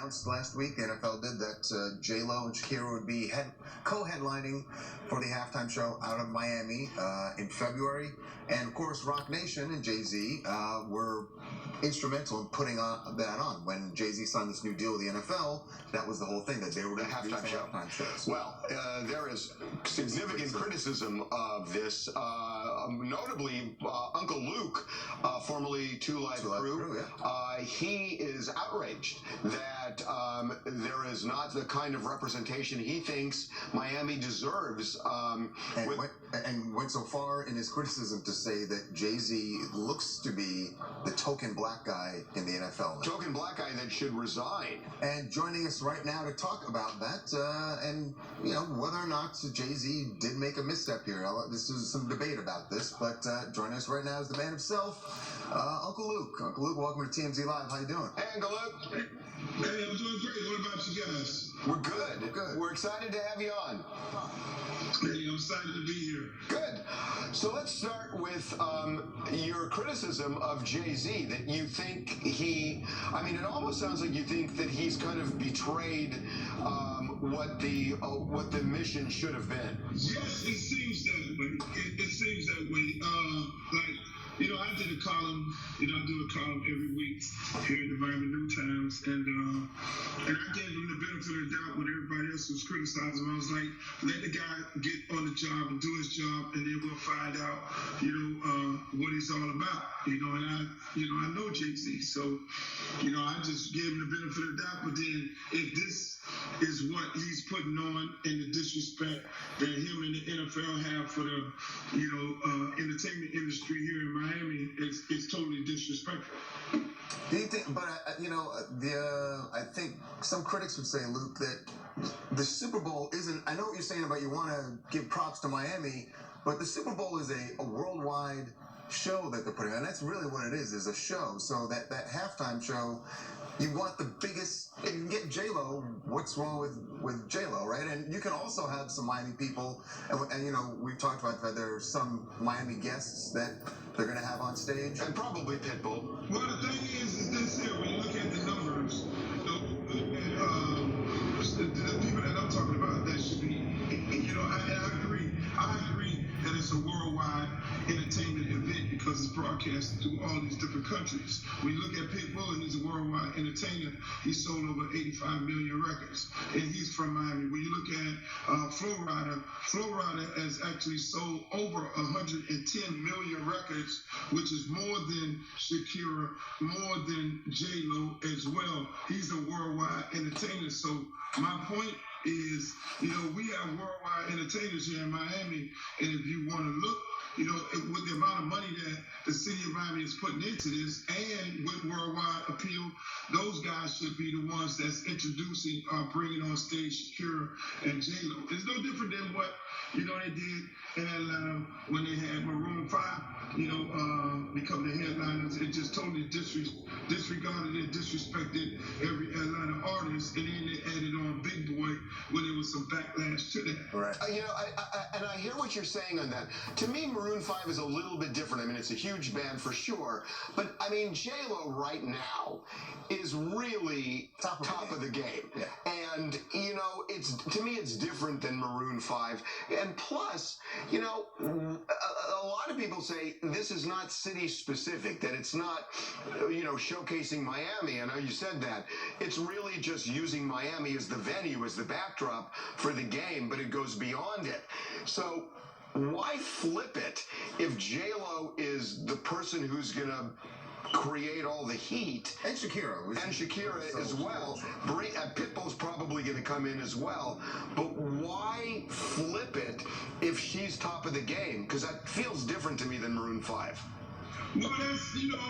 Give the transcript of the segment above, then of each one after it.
announced last week, the NFL did, that J-Lo and Shakira would be co-headlining for the halftime show out of Miami in February. And, of course, Rock Nation and Jay-Z were instrumental in putting that on. When Jay-Z signed this new deal with the NFL, that was the whole thing, that they were going to do halftime shows. Well, there is significant criticism of this. Notably, Uncle Luke, formerly Two Live Crew, yeah. He is outraged that there is not the kind of representation he thinks Miami deserves. And went so far in his criticism to say that Jay-Z looks to be the token black guy in the NFL now. Token black guy that should resign. And joining us right now to talk about that, and whether or not Jay-Z did make a misstep here. This is some debate about this, but joining us right now is the man himself, Uncle Luke. Uncle Luke, welcome to TMZ Live. How you doing? Hey, Uncle Luke. Hey, I'm doing great. What about you guys? We're good. We're good. We're excited to have you on. Hey, I'm excited to be here. Good. So let's start with your criticism of Jay-Z, that you think it almost sounds like you think that he's kind of betrayed what the mission should have been. Yes, it seems that way. It seems that way. I did a column, I do a column every week here in the Miami New Times, and I gave him the benefit of the doubt when everybody else was criticizing him. I was like, let the guy get on the job and do his job, and then we'll find out, what he's all about, and I know Jay-Z, so, I just gave him the benefit of the doubt, but then if this is what he's putting on and the disrespect that him and the NFL have for the, entertainment industry here in Miami, it's totally disrespectful. Do you think, but I think some critics would say, Luke, that the Super Bowl isn't, I know what you're saying about you want to give props to Miami, but the Super Bowl is a worldwide show that they're putting on. That's really what it is a show. So that halftime show, you want the biggest, if you can get J-Lo, what's wrong with J-Lo, right? And you can also have some Miami people, and we've talked about that there are some Miami guests that they're going to have on stage. And probably Pitbull. Well, the thing is this here, when you look at the numbers, the people that I'm talking about, that should be, I agree that it's a worldwide entertainment event because it's broadcast through all these different countries. When you look at Pitbull, and he's a worldwide entertainer, he sold over 85 million records, and he's from Miami. When you look at Flo Rida has actually sold over 110 million records, which is more than Shakira, more than J-Lo as well. He's a worldwide entertainer. So my point is, we have worldwide entertainers here in Miami, and if you want to look, with the amount of money that the city of Miami is putting into this, and with worldwide appeal, those guys should be the ones that's introducing or bringing on stage Shakira and J-Lo. It's no different than what, they did in Atlanta when they had Maroon 5, become the headliners. It just totally disregarded and disrespected every Atlanta artist, and then they added on Big Boy when there was some backlash to that. Right. I hear what you're saying on that. To me, Maroon 5 is a little bit different. I mean, it's a huge band for sure, but I mean, J-Lo right now is really top of the game. Yeah. And to me, it's different than Maroon 5. And plus, a lot of people say this is not city specific, that it's not, showcasing Miami. I know you said that. It's really just using Miami as the venue, as the backdrop for the game, but it goes beyond it. So why flip it if J-Lo is the person who's going to create all the heat? And Shakira. As well. Pitbull's probably going to come in as well. But why flip it if she's top of the game? Because that feels different to me than Maroon 5. Well,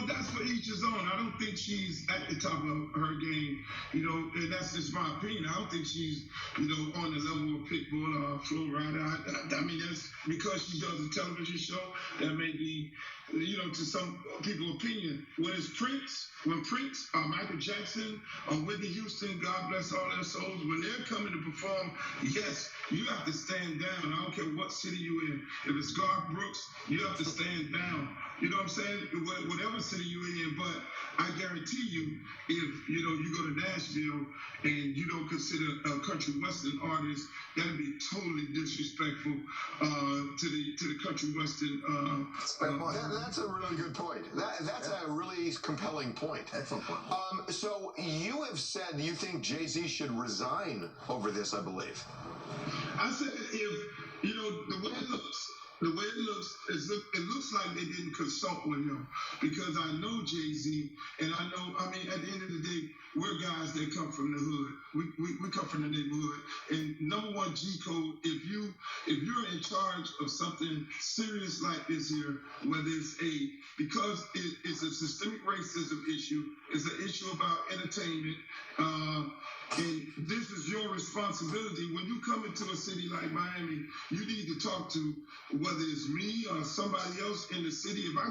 that's for each his own. I don't think she's at the top of her game, and that's just my opinion. I don't think she's, on the level of Pitbull or Flo Rida. I mean, that's because she does a television show that may be, to some people's opinion. When Prince, Michael Jackson, Whitney Houston, God bless all their souls, when they're coming to perform, yes, you have to stand down. I don't care what city you're in. If it's Garth Brooks, you have to stand down. You know what I'm saying? understand whatever city you're in, but I guarantee you, if you go to Nashville and you don't consider a country western artist, that'd be totally disrespectful to the country western. That's a really good point. That's a really compelling point. Excellent point. So you have said you think Jay-Z should resign over this, I believe. I said if the way it looks. The way it looks like they didn't consult with him, because I know Jay-Z, and I mean, at the end of the day, we're guys that come from the hood. We come from the neighborhood. And number one G code, if you're in charge of something serious like this here, whether it's because it's a systemic racism issue, it's an issue about entertainment, and this is your responsibility. When you come into a city like Miami, you need to talk to, whether it's me or somebody else in the city. If I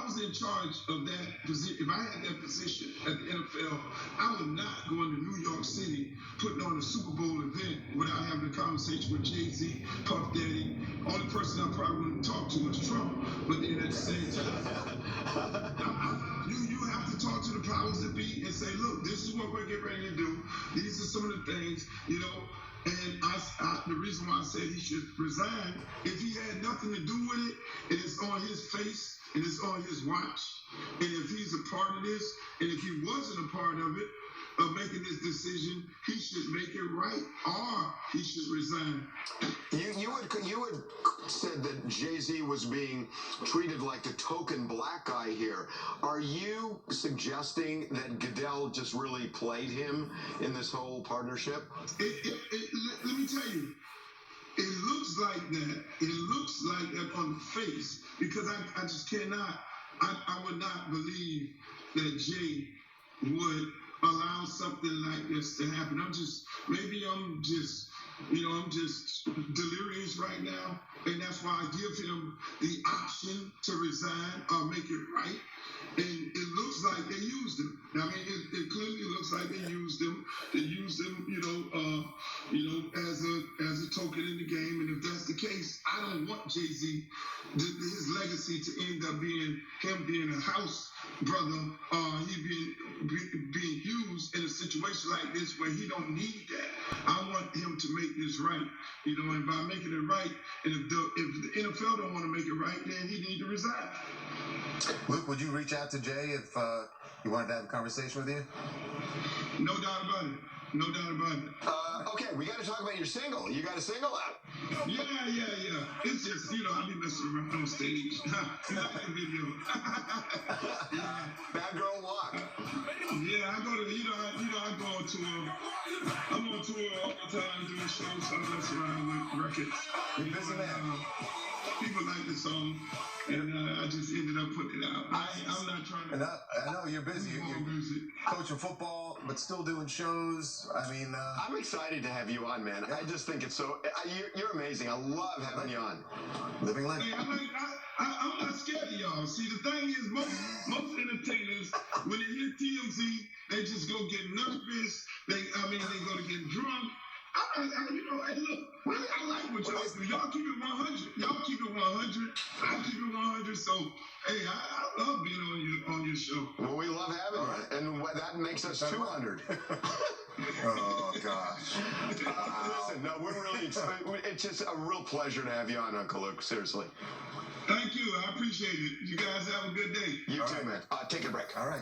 was in charge of that position, if I had that position at the NFL, I would not go into New York City putting on a Super Bowl event without having a conversation with Jay-Z, Puff Daddy. Only person I probably wouldn't talk to is Trump. But then at the same time, you have to talk to the powers that be and say, look, this is what we're getting ready to do. These are some of the things, And the reason why I said he should resign, if he had nothing to do with it, and it's on his face, and it's on his watch, and if he's a part of this, and if he wasn't a part of it, of making this decision, he should make it right, or he should resign. You had said that Jay-Z was being treated like the token black guy here. Are you suggesting that Goodell just really played him in this whole partnership? Let me tell you, it looks like that. It looks like that on the face, because I just cannot, I would not believe that Jay would allow something like this to happen. I'm just delirious right now, and that's why I give him the option to resign or make it right. And it looks like they used him. I mean, it clearly looks like they used him. They used him, as a token in the game. And if that's the case, I don't want Jay-Z, his legacy, to end up being him being a house brother, he being used in a situation like this where he don't need that. I want him to make this right, and by making it right, and if the NFL don't want to make it right, then he need to resign. Luke, would you reach out to Jay if he wanted to have a conversation with you? No doubt about it. No doubt about it. Okay, we got to talk about your single. You got a single out. Yeah. It's just, I be messing around on stage. You like the video. Yeah. Bad Girl Walk. Yeah, I go to, I go on tour. I'm on tour all the time doing shows, so I mess around with records. You're busy, man. People like the song, and I just ended up putting it out. I'm not trying to. And I know you're busy. You're coaching football, but still doing shows. I mean, I'm excited to have you on, man. Yeah. I just think it's so. You're amazing. I love having you on. Living legend. Hey, I'm not scared of y'all. See, the thing is, most entertainers, when they hear TMZ, they just go get nervous. They go to get drunk. Hey, look, I like what y'all do. Y'all keep it 100. Y'all keep it 100. I keep it 100. So, hey, I love being on your show. Well, we love having you, and that makes us 200. Oh, gosh. Listen, no, we're really excited. It's just a real pleasure to have you on, Uncle Luke. Seriously. Thank you. I appreciate it. You guys have a good day. You too, man. Take a break. All right.